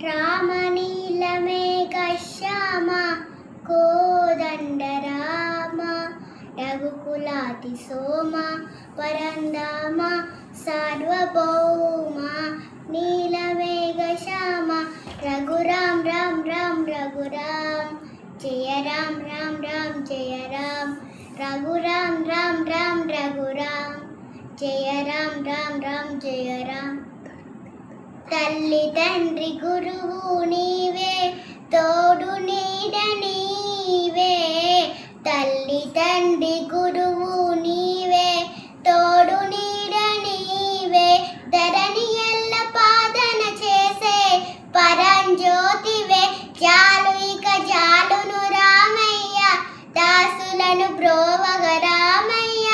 రామనీలమేఘశ్యామ కోదండరామ రఘుకులాతి సోమ పరంధామ సార్వభౌమ నీలమేఘశ్యామ రఘురామ్ రామ్ రామ్ రఘురామ్ జయ రామ్ రామ్ రామ్ జయ రామ్ రఘురామ్ రామ్ రామ్ రఘురామ్ జయ రామ్ రామ్ రామ్ జయ రామ్. తల్లి తండ్రి గురువు నీవే, తోడు నీడ నీవే. తల్లి తండ్రి గురువు నీవే, తోడు నీడ నీవే. ధరణి ఎల్ల పాదన చేసే పరంజ్యోతివే. జాలు ఇక జాలును రామయ్య, దాసులను బ్రోవగ రామయ్య.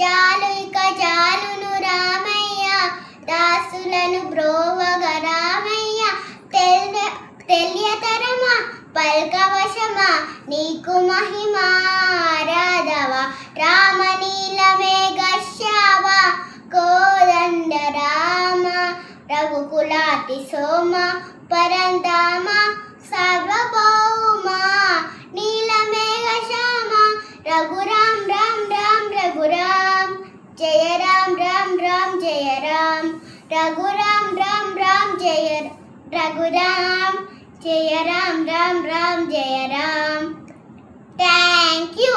జాలు ఇక జాలును రామయ్య, దాసులను బ్రోవగ రామయ్య. తెలియతరమా పల్కవశమా నీకు మహిమా రాధవ. రామనీలమేఘశ్యామ కోదండరామ రఘుకులాతి సోమ పరంధామ సార్వభౌమ నీలమేఘశ్యామ రఘురామ్ రామ్ రామ్ రఘురామ్ జయ రామ్ రామ్ రామ్ జయ రామ్ రఘురామ్ రామ్ రామ్ జయ రఘురామ్ జయ రామ్ రామ్ రామ్ జయ రామ్. Thank you.